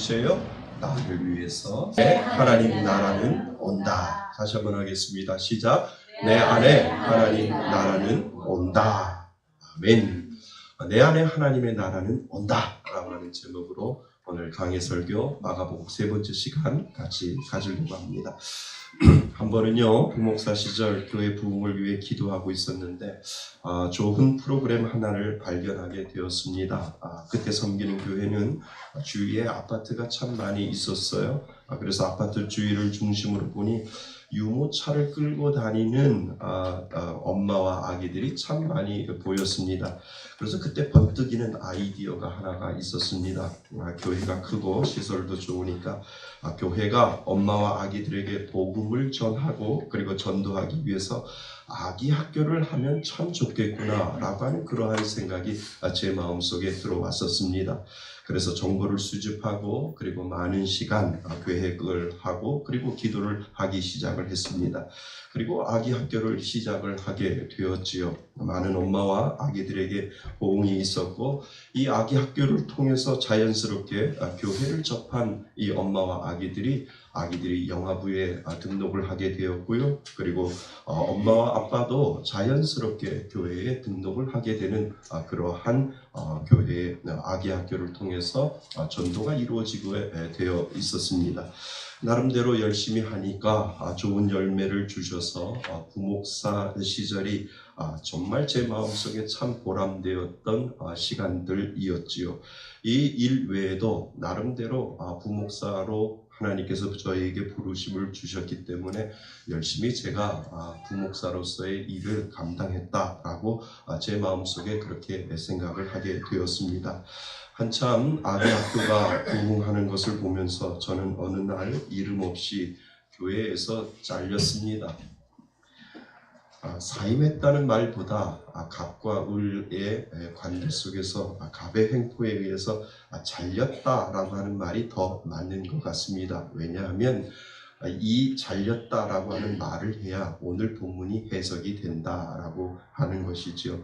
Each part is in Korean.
주셔요. 나를 위해서 내 하나님 나라는 온다. 다시 한번 하겠습니다. 시작. 내 안에 하나님 나라는 온다. 아멘. 내 안에 하나님의 나라는 온다 라고 하는 제목으로 오늘 강해 설교 마가복음 세 번째 시간 같이 가지려고 합니다. 한 번은요, 부목사 시절 교회 부흥을 위해 기도하고 있었는데 좋은 프로그램 하나를 발견하게 되었습니다. 그때 섬기는 교회는 주위에 아파트가 참 많이 있었어요. 그래서 아파트 주위를 중심으로 보니 유모차를 끌고 다니는 엄마와 아기들이 참 많이 보였습니다. 그래서 그때 번뜩이는 아이디어가 하나가 있었습니다. 교회가 크고 시설도 좋으니까 교회가 엄마와 아기들에게 복음을 전하고 그리고 전도하기 위해서 아기 학교를 하면 참 좋겠구나 라고 하는 그러한 생각이 제 마음속에 들어왔었습니다. 그래서 정보를 수집하고 그리고 많은 시간 계획을 하고 그리고 기도를 하기 시작을 했습니다. 그리고 아기 학교를 시작을 하게 되었지요. 많은 엄마와 아기들에게 호응이 있었고 이 아기 학교를 통해서 자연스럽게 교회를 접한 이 엄마와 아기들이 영화부에 등록을 하게 되었고요. 그리고 엄마와 아빠도 자연스럽게 교회에 등록을 하게 되는 그러한 교회의 아기 학교를 통해서 전도가 이루어지게 되어 있었습니다. 나름대로 열심히 하니까 좋은 열매를 주셔서 부목사 시절이 정말 제 마음속에 참 보람되었던 시간들이었지요. 이 일 외에도 나름대로 부목사로 하나님께서 저에게 부르심을 주셨기 때문에 열심히 제가 부목사로서의 일을 감당했다라고 제 마음속에 그렇게 생각을 하게 되었습니다. 한참 아기 학교가 부흥하는 것을 보면서 저는 어느 날 이름 없이 교회에서 잘렸습니다. 사임했다는 말보다 갑과 을의 관계 속에서 갑의 횡포에 의해서 잘렸다라고 하는 말이 더 맞는 것 같습니다. 왜냐하면 이 잘렸다라고 하는 말을 해야 오늘 본문이 해석이 된다라고 하는 것이죠.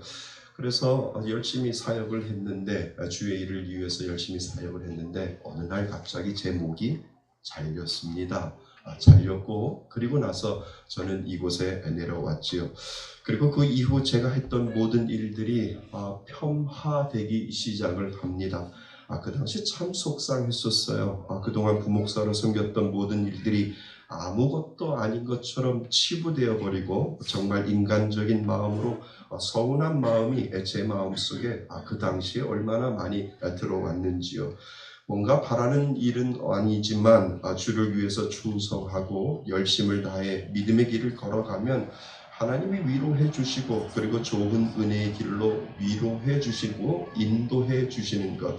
그래서 열심히 사역을 했는데 주의 일을 위해서 열심히 사역을 했는데 어느 날 갑자기 제 목이 잘렸습니다. 잘렸고 그리고 나서 저는 이곳에 내려왔지요. 그리고 그 이후 제가 했던 모든 일들이 폄하되기 시작을 합니다. 그 당시 참 속상했었어요. 그동안 부목사로 섬겼던 모든 일들이 아무것도 아닌 것처럼 치부되어 버리고 정말 인간적인 마음으로 서운한 마음이 제 마음속에 그 당시에 얼마나 많이 들어왔는지요. 뭔가 바라는 일은 아니지만 주를 위해서 충성하고 열심을 다해 믿음의 길을 걸어가면 하나님이 위로해 주시고 그리고 좋은 은혜의 길로 위로해 주시고 인도해 주시는 것,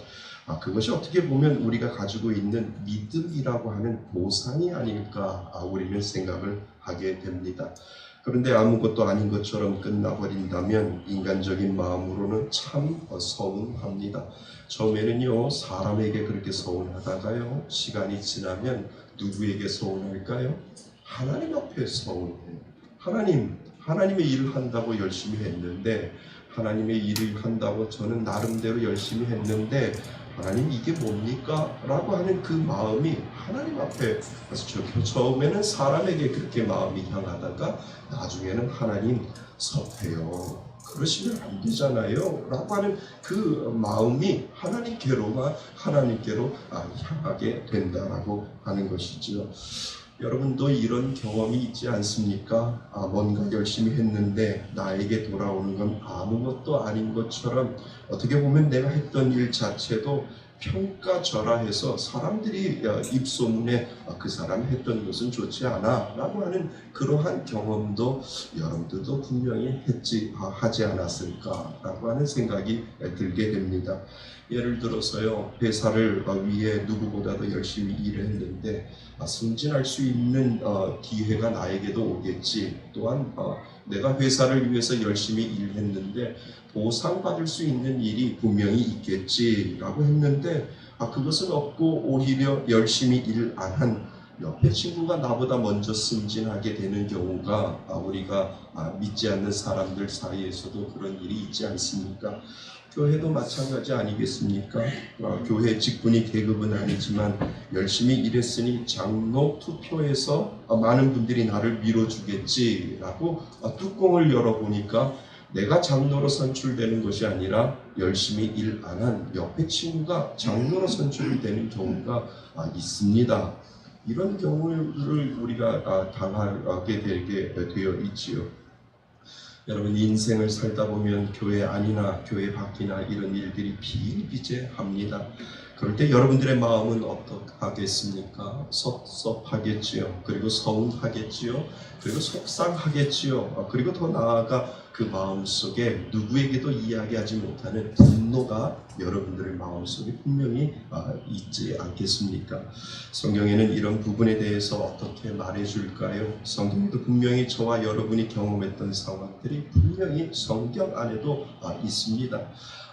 그것이 어떻게 보면 우리가 가지고 있는 믿음이라고 하는 보상이 아닐까 우리는 생각을 하게 됩니다. 그런데 아무것도 아닌 것처럼 끝나버린다면 인간적인 마음으로는 참 서운합니다. 처음에는요, 사람에게 그렇게 서운하다가요, 시간이 지나면 누구에게 서운할까요? 하나님 앞에 서운해요. 하나님의 일을 한다고 열심히 했는데, 하나님의 일을 한다고 저는 나름대로 열심히 했는데, 하나님 이게 뭡니까? 라고 하는 그 마음이 하나님 앞에, 그래서 처음에는 사람에게 그렇게 마음이 향하다가 나중에는 하나님 섭해요. 그러시면 안 되잖아요. 라고 하는 그 마음이 하나님께로 향하게 된다라고 하는 것이죠. 여러분도 이런 경험이 있지 않습니까? 뭔가 열심히 했는데 나에게 돌아오는 건 아무것도 아닌 것처럼 어떻게 보면 내가 했던 일 자체도 평가절하해서 사람들이 입소문에 그 사람이 했던 것은 좋지 않아 라고 하는 그러한 경험도 여러분들도 분명히 하지 않았을까 라고 하는 생각이 들게 됩니다. 예를 들어서요, 회사를 위해 누구보다도 열심히 일을 했는데 승진할 수 있는 기회가 나에게도 오겠지. 또한 내가 회사를 위해서 열심히 일했는데 보상받을 수 있는 일이 분명히 있겠지라고 했는데 그것은 없고 오히려 열심히 일 안 한 옆에 친구가 나보다 먼저 승진하게 되는 경우가 우리가 믿지 않는 사람들 사이에서도 그런 일이 있지 않습니까? 교회도 마찬가지 아니겠습니까? 교회 직분이 계급은 아니지만 열심히 일했으니 장로 투표에서 많은 분들이 나를 밀어주겠지라고 뚜껑을 열어보니까 내가 장로로 선출되는 것이 아니라 열심히 일 안 한 옆에 친구가 장로로 선출되는 경우가 있습니다. 이런 경우를 우리가 당하게 되게 되어 있지요. 여러분, 인생을 살다 보면 교회 안이나 교회 밖이나 이런 일들이 비일비재합니다. 그럴 때 여러분들의 마음은 어떡하겠습니까? 섭섭하겠지요. 그리고 서운하겠지요. 그리고 속상하겠지요. 그리고 더 나아가 그 마음속에 누구에게도 이야기하지 못하는 분노가 여러분들의 마음속에 분명히 있지 않겠습니까? 성경에는 이런 부분에 대해서 어떻게 말해줄까요? 성경에도 분명히 저와 여러분이 경험했던 상황들이 분명히 성경 안에도 있습니다.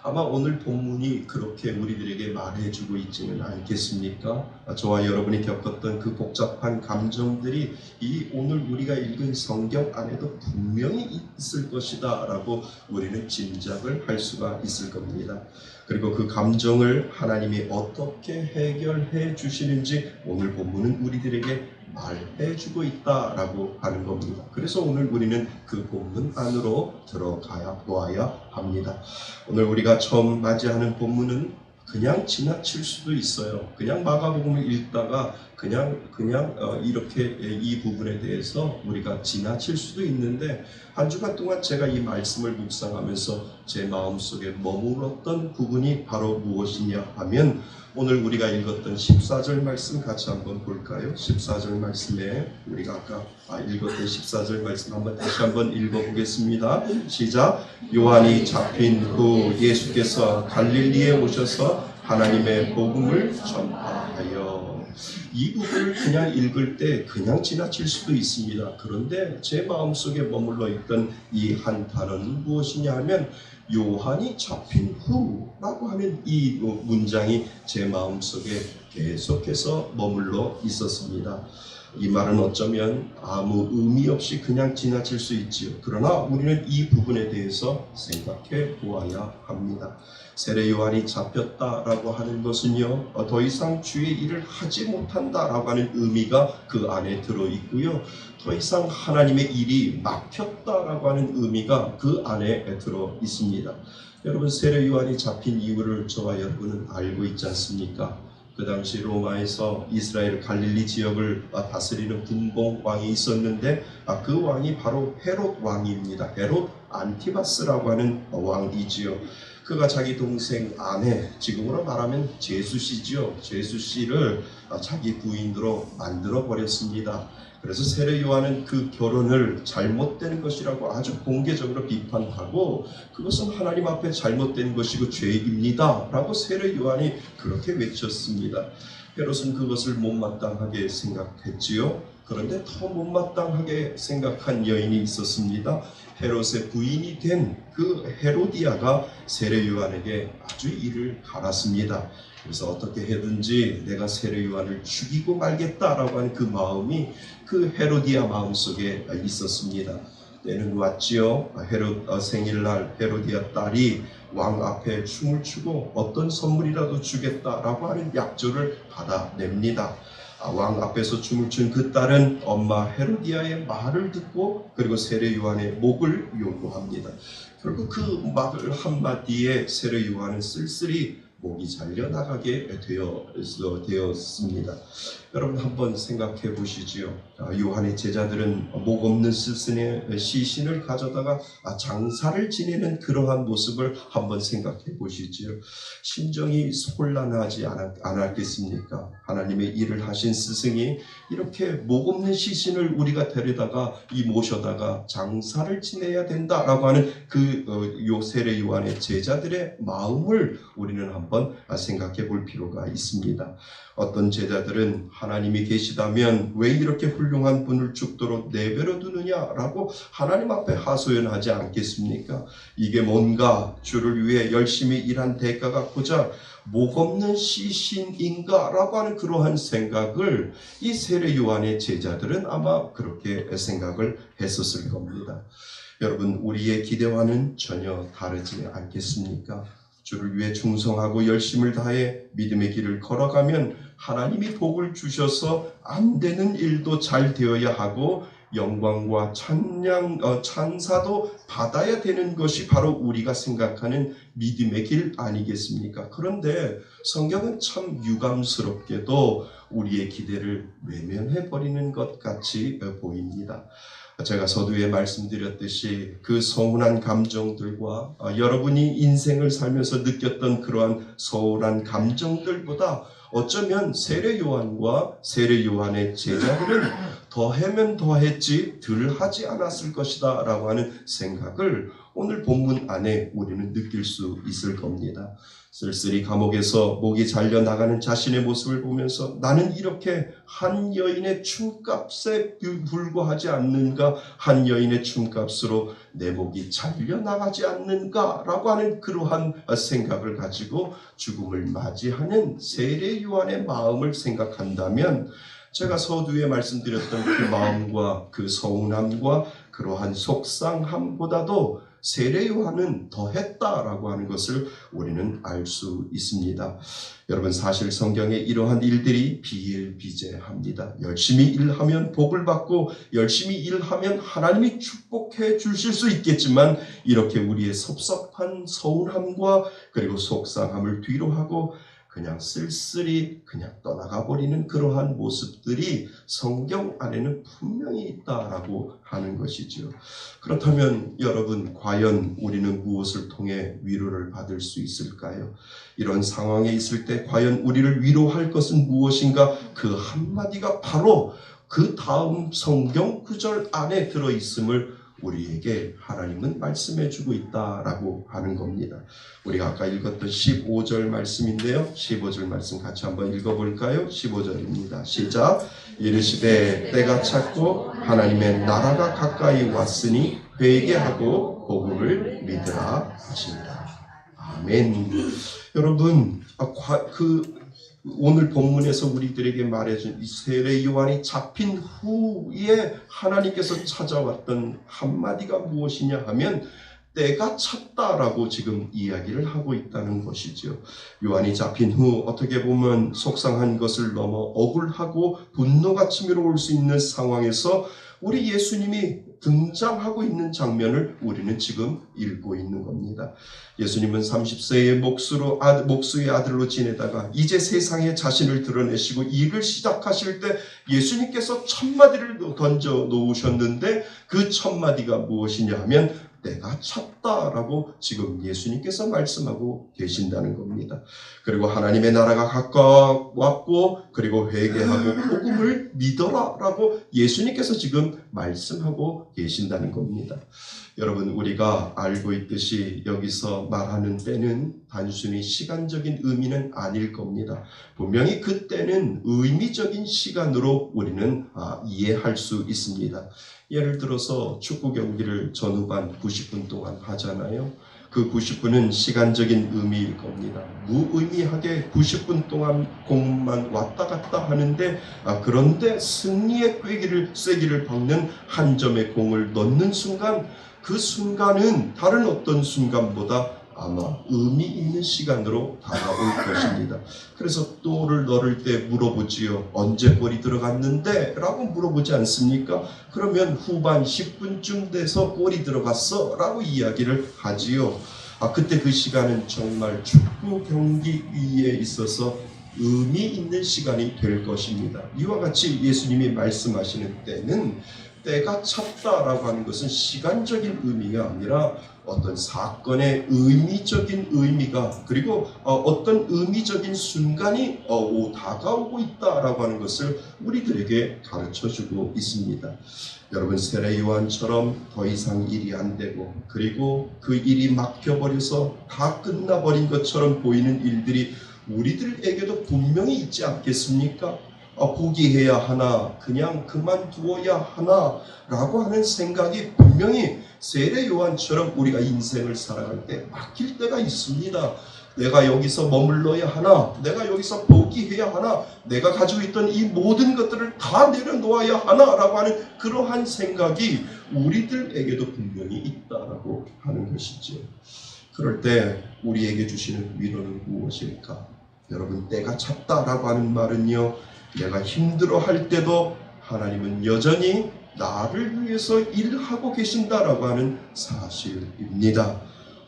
아마 오늘 본문이 그렇게 우리들에게 말해주고 있지는 않겠습니까? 저와 여러분이 겪었던 그 복잡한 감정들이 이 오늘 우리가 읽은 성경 안에도 분명히 있을 것이다 라고 우리는 짐작을 할 수가 있을 겁니다. 그리고 그 감정을 하나님이 어떻게 해결해 주시는지 오늘 본문은 우리들에게 말해주고 있다라고 하는 겁니다. 그래서 오늘 우리는 그 본문 안으로 들어가야 보아야 합니다. 오늘 우리가 처음 맞이하는 본문은 그냥 지나칠 수도 있어요. 그냥 마가복음을 읽다가 그냥 이렇게 이 부분에 대해서 우리가 지나칠 수도 있는데, 한 주간 동안 제가 이 말씀을 묵상하면서 제 마음속에 머물렀던 부분이 바로 무엇이냐 하면, 오늘 우리가 읽었던 14절 말씀 같이 한번 볼까요? 14절 말씀에 우리가 아까 읽었던 14절 말씀 다시 한번 읽어보겠습니다. 시작. 요한이 잡힌 후 예수께서 갈릴리에 오셔서 하나님의 복음을 전파하여. 이 부분을 그냥 읽을 때 그냥 지나칠 수도 있습니다. 그런데 제 마음속에 머물러 있던 이 한 단어는 무엇이냐 하면 요한이 잡힌 후라고 하는 이 문장이 제 마음속에 계속해서 머물러 있었습니다. 이 말은 어쩌면 아무 의미 없이 그냥 지나칠 수 있지요. 그러나 우리는 이 부분에 대해서 생각해 보아야 합니다. 세례 요한이 잡혔다라고 하는 것은요, 더 이상 주의 일을 하지 못한다라고 하는 의미가 그 안에 들어있고요, 더 이상 하나님의 일이 막혔다라고 하는 의미가 그 안에 들어있습니다. 여러분, 세례 요한이 잡힌 이유를 저와 여러분은 알고 있지 않습니까? 그 당시 로마에서 이스라엘 갈릴리 지역을 다스리는 분봉 왕이 있었는데, 그 왕이 바로 헤롯 왕입니다. 헤롯 안티바스라고 하는 왕이지요. 그가 자기 동생 아내, 지금으로 말하면 제수씨지요. 제수씨를 자기 부인으로 만들어 버렸습니다. 그래서 세례 요한은 그 결혼을 잘못된 것이라고 아주 공개적으로 비판하고, 그것은 하나님 앞에 잘못된 것이고 죄입니다 라고 세례 요한이 그렇게 외쳤습니다. 헤롯은 그것을 못마땅하게 생각했지요. 그런데 더 못마땅하게 생각한 여인이 있었습니다. 헤롯의 부인이 된 그 헤로디아가 세례 요한에게 아주 이를 갈았습니다. 그래서 어떻게 해든지 내가 세례 요한을 죽이고 말겠다라고 하는 그 마음이 그 헤로디아 마음속에 있었습니다. 때는 왔지요. 헤롯 생일날 헤로디아 딸이 왕 앞에 춤을 추고 어떤 선물이라도 주겠다라고 하는 약조를 받아냅니다. 왕 앞에서 춤을 춘 그 딸은 엄마 헤로디아의 말을 듣고 그리고 세례 요한의 목을 요구합니다. 결국 그 말 한마디에 세례 요한은 쓸쓸히 목이 잘려나가게 되었습니다. 여러분, 한번 생각해 보시지요. 요한의 제자들은 목 없는 스승의 시신을 가져다가 장사를 지내는 그러한 모습을 한번 생각해 보시지요. 심정이 혼란하지 않았겠습니까? 하나님의 일을 하신 스승이 이렇게 목 없는 시신을 우리가 데려다가 모셔다가 장사를 지내야 된다라고 하는 그 세례 요한의 제자들의 마음을 우리는 한번 생각해 볼 필요가 있습니다. 어떤 제자들은 하나님이 계시다면 왜 이렇게 훌륭한 분을 죽도록 내버려 두느냐라고 하나님 앞에 하소연하지 않겠습니까? 이게 뭔가 주를 위해 열심히 일한 대가가 고작 목 없는 시신인가 라고 하는 그러한 생각을 이 세례 요한의 제자들은 아마 그렇게 생각을 했었을 겁니다. 여러분, 우리의 기대와는 전혀 다르지 않겠습니까? 주를 위해 충성하고 열심을 다해 믿음의 길을 걸어가면 하나님이 복을 주셔서 안 되는 일도 잘 되어야 하고 영광과 찬사도 받아야 되는 것이 바로 우리가 생각하는 믿음의 길 아니겠습니까? 그런데 성경은 참 유감스럽게도 우리의 기대를 외면해버리는 것 같이 보입니다. 제가 서두에 말씀드렸듯이 그 서운한 감정들과 여러분이 인생을 살면서 느꼈던 그러한 서운한 감정들보다 어쩌면 세례 요한과 세례 요한의 제자들은 더하면 더했지 덜 하지 않았을 것이다 라고 하는 생각을 오늘 본문 안에 우리는 느낄 수 있을 겁니다. 쓸쓸히 감옥에서 목이 잘려나가는 자신의 모습을 보면서 나는 이렇게 한 여인의 춤값에 불과하지 않는가, 한 여인의 춤값으로 내 목이 잘려나가지 않는가 라고 하는 그러한 생각을 가지고 죽음을 맞이하는 세례 요한의 마음을 생각한다면 제가 서두에 말씀드렸던 그 마음과 그 서운함과 그러한 속상함보다도 세례 요한은 더했다라고 하는 것을 우리는 알 수 있습니다. 여러분, 사실 성경에 이러한 일들이 비일비재합니다. 열심히 일하면 복을 받고 열심히 일하면 하나님이 축복해 주실 수 있겠지만 이렇게 우리의 섭섭한 서운함과 그리고 속상함을 뒤로 하고 그냥 쓸쓸히 그냥 떠나가 버리는 그러한 모습들이 성경 안에는 분명히 있다라고 하는 것이죠. 그렇다면 여러분, 과연 우리는 무엇을 통해 위로를 받을 수 있을까요? 이런 상황에 있을 때 과연 우리를 위로할 것은 무엇인가? 그 한마디가 바로 그 다음 성경 구절 안에 들어있음을 우리에게 하나님은 말씀해주고 있다라고 하는 겁니다. 우리가 아까 읽었던 15절 말씀인데요. 15절 말씀 같이 한번 읽어볼까요? 15절입니다. 시작. 이르시되 때가 찼고 하나님의 나라가 가까이 왔으니 회개하고 복음을 믿으라 하십니다. 아멘. 여러분, 오늘 본문에서 우리들에게 말해준 이 세례 요한이 잡힌 후에 하나님께서 찾아왔던 한마디가 무엇이냐 하면 때가 찼다라고 지금 이야기를 하고 있다는 것이죠. 요한이 잡힌 후 어떻게 보면 속상한 것을 넘어 억울하고 분노가 치밀어 올 수 있는 상황에서 우리 예수님이 등장하고 있는 장면을 우리는 지금 읽고 있는 겁니다. 예수님은 30세의 목수의 아들로 지내다가 이제 세상에 자신을 드러내시고 일을 시작하실 때 예수님께서 첫마디를 던져 놓으셨는데 그 첫마디가 무엇이냐 하면 때가 찼다라고 지금 예수님께서 말씀하고 계신다는 겁니다. 그리고 하나님의 나라가 가까웠고 그리고 회개하고 복음을 믿어라라고 예수님께서 지금 말씀하고 계신다는 겁니다. 여러분, 우리가 알고 있듯이 여기서 말하는 때는 단순히 시간적인 의미는 아닐 겁니다. 분명히 그 때는 의미적인 시간으로 우리는 이해할 수 있습니다. 예를 들어서 축구 경기를 전후반 90분 동안 하잖아요. 그 90분은 시간적인 의미일 겁니다. 무의미하게 90분 동안 공만 왔다 갔다 하는데 그런데 승리의 쐐기를 박는 한 점의 공을 넣는 순간 그 순간은 다른 어떤 순간보다 아마 의미 있는 시간으로 다가올 것입니다. 그래서 골을 넣을 때 물어보지요. 언제 골이 들어갔는데? 라고 물어보지 않습니까? 그러면 후반 10분쯤 돼서 골이 들어갔어? 라고 이야기를 하지요. 그때 그 시간은 정말 축구 경기 위에 있어서 의미 있는 시간이 될 것입니다. 이와 같이 예수님이 말씀하시는 때는 때가 찼다라고 하는 것은 시간적인 의미가 아니라 어떤 사건의 의미적인 의미가 그리고 어떤 의미적인 순간이 다가오고 있다라고 하는 것을 우리들에게 가르쳐주고 있습니다. 여러분, 세례 요한처럼 더 이상 일이 안 되고 그리고 그 일이 막혀버려서 다 끝나버린 것처럼 보이는 일들이 우리들에게도 분명히 있지 않겠습니까? 포기해야 하나, 그냥 그만두어야 하나 라고 하는 생각이 분명히 세례 요한처럼 우리가 인생을 살아갈 때 막힐 때가 있습니다. 내가 여기서 머물러야 하나, 내가 여기서 포기해야 하나, 내가 가지고 있던 이 모든 것들을 다 내려놓아야 하나 라고 하는 그러한 생각이 우리들에게도 분명히 있다라고 하는 것이죠. 그럴 때 우리에게 주시는 위로는 무엇일까? 여러분, 때가 찼다라고 하는 말은요, 내가 힘들어할 때도 하나님은 여전히 나를 위해서 일하고 계신다라고 하는 사실입니다.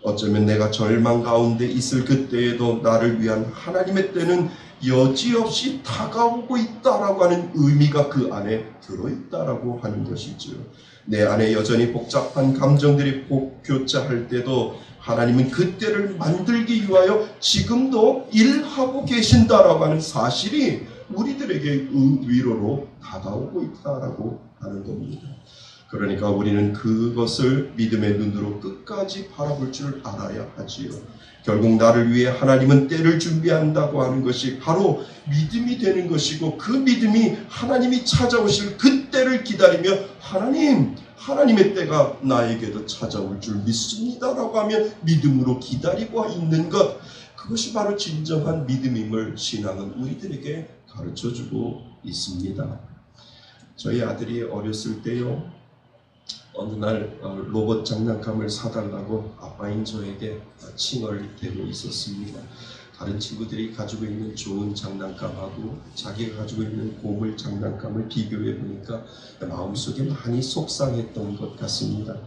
어쩌면 내가 절망 가운데 있을 그때에도 나를 위한 하나님의 때는 여지없이 다가오고 있다라고 하는 의미가 그 안에 들어있다라고 하는 것이죠. 내 안에 여전히 복잡한 감정들이 교차할 때도 하나님은 그때를 만들기 위하여 지금도 일하고 계신다라고 하는 사실이 우리들에게 위로로 다가오고 있다라고 하는 겁니다. 그러니까 우리는 그것을 믿음의 눈으로 끝까지 바라볼 줄 알아야 하지요. 결국 나를 위해 하나님은 때를 준비한다고 하는 것이 바로 믿음이 되는 것이고, 그 믿음이 하나님이 찾아오실 그 때를 기다리며 하나님의 때가 나에게도 찾아올 줄 믿습니다라고 하며 믿음으로 기다리고 있는 것, 그것이 바로 진정한 믿음임을 신앙은 우리들에게 가르쳐주고 있습니다. 저희 아들이 어렸을 때요, 어느 날 로봇 장난감을 사달라고 아빠인 저에게 칭얼 대고 있었습니다. 다른 친구들이 가지고 있는 좋은 장난감하고 자기가 가지고 있는 고물 장난감을 비교해 보니까 마음속에 많이 속상했던 것 같습니다.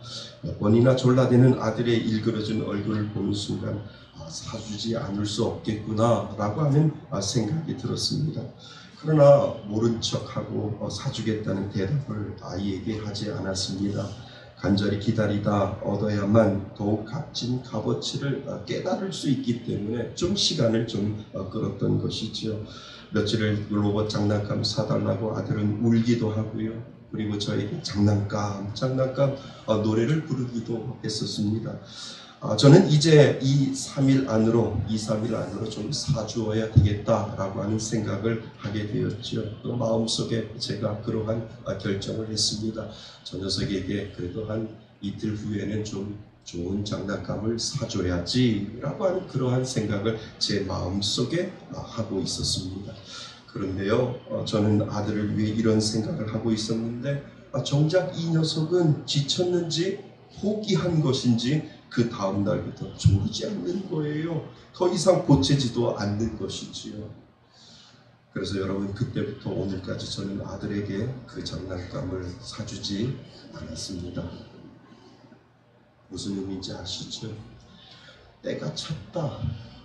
몇 번이나 졸라대는 아들의 일그러진 얼굴을 보는 순간 사주지 않을 수 없겠구나 라고 하는 생각이 들었습니다. 그러나 모른 척하고 사주겠다는 대답을 아이에게 하지 않았습니다. 간절히 기다리다 얻어야만 더욱 값진 값어치를 깨달을 수 있기 때문에 좀 시간을 끌었던 것이죠. 며칠을 로봇 장난감 사달라고 아들은 울기도 하고요. 그리고 저에게 장난감 노래를 부르기도 했었습니다. 저는 이제 2-3일 안으로 좀 사주어야 되겠다라고 하는 생각을 하게 되었죠. 또 마음속에 제가 그러한 결정을 했습니다. 저 녀석에게 그래도 한 이틀 후에는 좀 좋은 장난감을 사줘야지라고 하는 그러한 생각을 제 마음속에 하고 있었습니다. 그런데요, 저는 아들을 위해 이런 생각을 하고 있었는데 정작 이 녀석은 지쳤는지 포기한 것인지 그 다음 날부터 졸지 않는 거예요. 더 이상 고치지도 않는 것이지요. 그래서 여러분, 그때부터 오늘까지 저는 아들에게 그 장난감을 사주지 않았습니다. 무슨 의미인지 아시죠? 때가 찼다.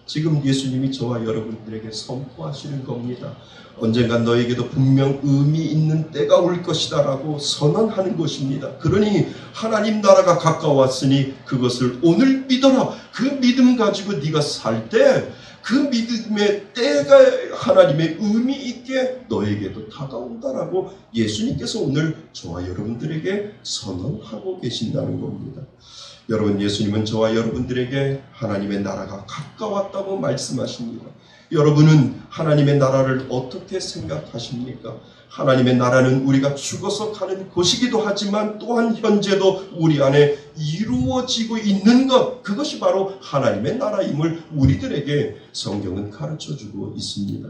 지금 예수님이 저와 여러분들에게 선포하시는 겁니다. 언젠간 너에게도 분명 의미 있는 때가 올 것이다 라고 선언하는 것입니다. 그러니 하나님 나라가 가까웠으니 그것을 오늘 믿어라. 그 믿음 가지고 네가 살 때 그 믿음의 때가 하나님의 의미 있게 너에게도 다가온다라고 예수님께서 오늘 저와 여러분들에게 선언하고 계신다는 겁니다. 여러분, 예수님은 저와 여러분들에게 하나님의 나라가 가까웠다고 말씀하십니다. 여러분은 하나님의 나라를 어떻게 생각하십니까? 하나님의 나라는 우리가 죽어서 가는 곳이기도 하지만 또한 현재도 우리 안에 이루어지고 있는 것, 그것이 바로 하나님의 나라임을 우리들에게 성경은 가르쳐주고 있습니다.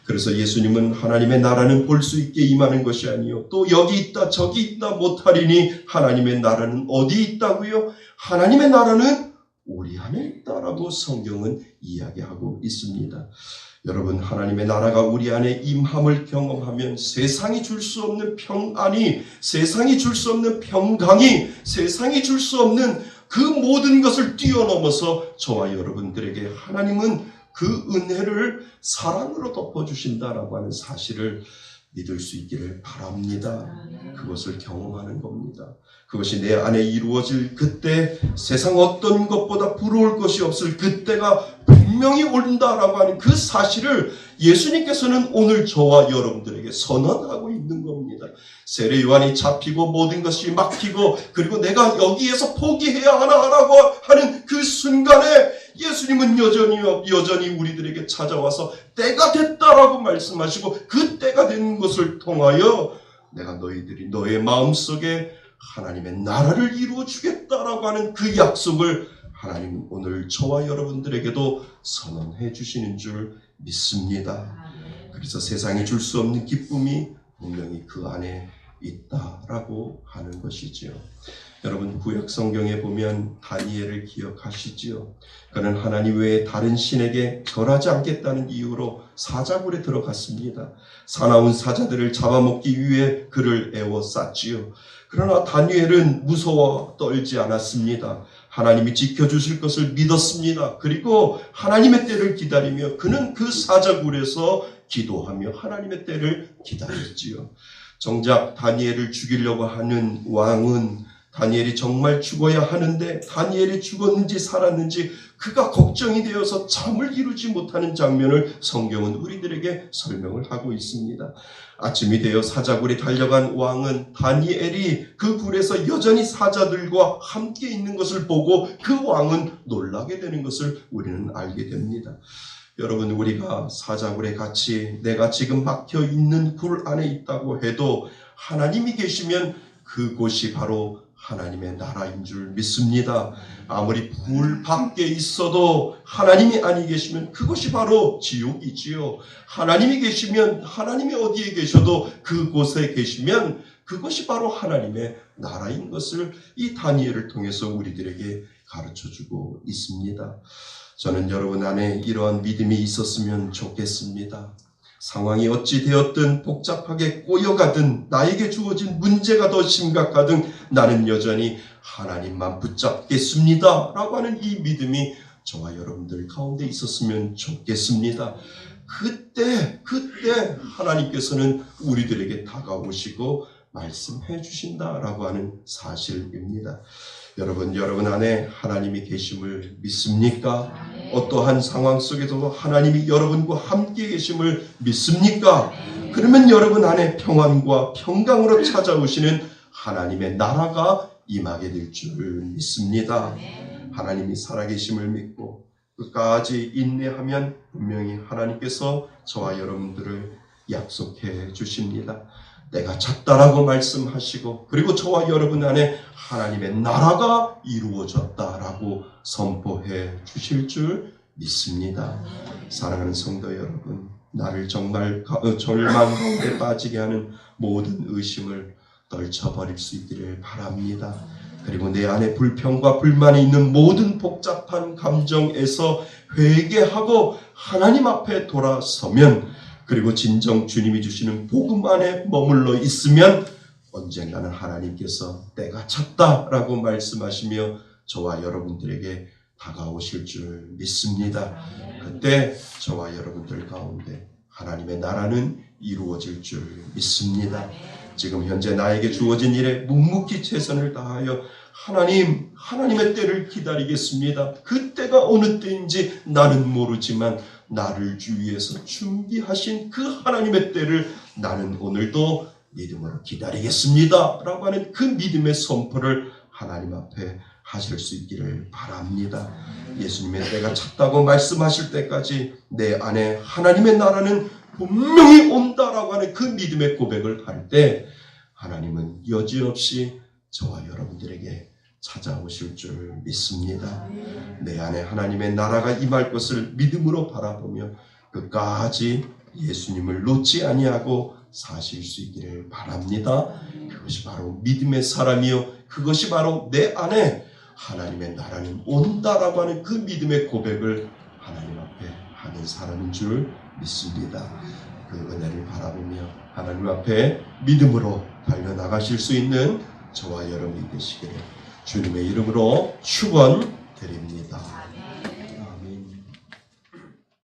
그래서 예수님은 하나님의 나라는 볼 수 있게 임하는 것이 아니요 또 여기 있다 저기 있다 못하리니 하나님의 나라는 어디 있다고요? 하나님의 나라는 우리 안에 있다라고 성경은 이야기하고 있습니다. 여러분, 하나님의 나라가 우리 안에 임함을 경험하면 세상이 줄 수 없는 평안이, 세상이 줄 수 없는 평강이, 세상이 줄 수 없는 그 모든 것을 뛰어넘어서 저와 여러분들에게 하나님은 그 은혜를 사랑으로 덮어주신다라고 하는 사실을 믿을 수 있기를 바랍니다. 그것을 경험하는 겁니다. 그것이 내 안에 이루어질 그때 세상 어떤 것보다 부러울 것이 없을 그때가 분명히 온다라고 하는 그 사실을 예수님께서는 오늘 저와 여러분들에게 선언하고 있는 겁니다. 세례 요한이 잡히고 모든 것이 막히고 그리고 내가 여기에서 포기해야 하나라고 하는 그 순간에 예수님은 여전히 우리들에게 찾아와서 때가 됐다라고 말씀하시고 그 때가 된 것을 통하여 내가 너희들이 너의 마음속에 하나님의 나라를 이루어 주겠다라고 하는 그 약속을 하나님은 오늘 저와 여러분들에게도 선언해 주시는 줄 믿습니다. 그래서 세상이 줄 수 없는 기쁨이 분명히 그 안에 있다라고 하는 것이지요. 여러분, 구약 성경에 보면 다니엘을 기억하시지요. 그는 하나님 외에 다른 신에게 절하지 않겠다는 이유로 사자굴에 들어갔습니다. 사나운 사자들을 잡아먹기 위해 그를 애워쌌지요. 그러나 다니엘은 무서워 떨지 않았습니다. 하나님이 지켜주실 것을 믿었습니다. 그리고 하나님의 때를 기다리며 그는 그 사자굴에서 기도하며 하나님의 때를 기다렸지요. 정작 다니엘을 죽이려고 하는 왕은 다니엘이 정말 죽어야 하는데 다니엘이 죽었는지 살았는지 그가 걱정이 되어서 잠을 이루지 못하는 장면을 성경은 우리들에게 설명을 하고 있습니다. 아침이 되어 사자굴에 달려간 왕은 다니엘이 그 굴에서 여전히 사자들과 함께 있는 것을 보고 그 왕은 놀라게 되는 것을 우리는 알게 됩니다. 여러분, 우리가 사자굴에 같이 내가 지금 막혀 있는 굴 안에 있다고 해도 하나님이 계시면 그곳이 바로 하나님의 나라인 줄 믿습니다. 아무리 굴 밖에 있어도 하나님이 아니 계시면 그것이 바로 지옥이지요. 하나님이 계시면 하나님이 어디에 계셔도 그곳에 계시면 그것이 바로 하나님의 나라인 것을 이 다니엘을 통해서 우리들에게 가르쳐주고 있습니다. 저는 여러분 안에 이러한 믿음이 있었으면 좋겠습니다. 상황이 어찌 되었든 복잡하게 꼬여가든 나에게 주어진 문제가 더 심각하든 나는 여전히 하나님만 붙잡겠습니다 라고 하는 이 믿음이 저와 여러분들 가운데 있었으면 좋겠습니다. 그때 하나님께서는 우리들에게 다가오시고 말씀해 주신다라고 하는 사실입니다. 여러분 안에 하나님이 계심을 믿습니까? 어떠한 상황 속에서도 하나님이 여러분과 함께 계심을 믿습니까? 그러면 여러분 안에 평안과 평강으로 찾아오시는 하나님의 나라가 임하게 될 줄 믿습니다. 하나님이 살아계심을 믿고 끝까지 인내하면 분명히 하나님께서 저와 여러분들을 약속해 주십니다. 내가 찾다라고 말씀하시고 그리고 저와 여러분 안에 하나님의 나라가 이루어졌다라고 선포해 주실 줄 믿습니다. 사랑하는 성도 여러분, 나를 정말 절망 가운데 빠지게 하는 모든 의심을 떨쳐버릴 수 있기를 바랍니다. 그리고 내 안에 불평과 불만이 있는 모든 복잡한 감정에서 회개하고 하나님 앞에 돌아서면 그리고 진정 주님이 주시는 복음 안에 머물러 있으면 언젠가는 하나님께서 때가 찼다라고 말씀하시며 저와 여러분들에게 다가오실 줄 믿습니다. 그때 저와 여러분들 가운데 하나님의 나라는 이루어질 줄 믿습니다. 지금 현재 나에게 주어진 일에 묵묵히 최선을 다하여 하나님의 때를 기다리겠습니다. 그 때가 어느 때인지 나는 모르지만 나를 위해서 준비하신 그 하나님의 때를 나는 오늘도 믿음으로 기다리겠습니다 라고 하는 그 믿음의 선포를 하나님 앞에 하실 수 있기를 바랍니다. 예수님의 때가 찼다고 말씀하실 때까지 내 안에 하나님의 나라는 분명히 온다라고 하는 그 믿음의 고백을 할 때 하나님은 여지없이 저와 여러분들에게 찾아오실 줄 믿습니다. 내 안에 하나님의 나라가 임할 것을 믿음으로 바라보며 끝까지 예수님을 놓지 아니하고 사실 수 있기를 바랍니다. 그것이 바로 믿음의 사람이요, 그것이 바로 내 안에 하나님의 나라는 온다라고 하는 그 믿음의 고백을 하나님 앞에 하는 사람인 줄 믿습니다. 그 은혜를 바라보며 하나님 앞에 믿음으로 달려나가실 수 있는 저와 여러분이 되시기를 주님의 이름으로 축원드립니다.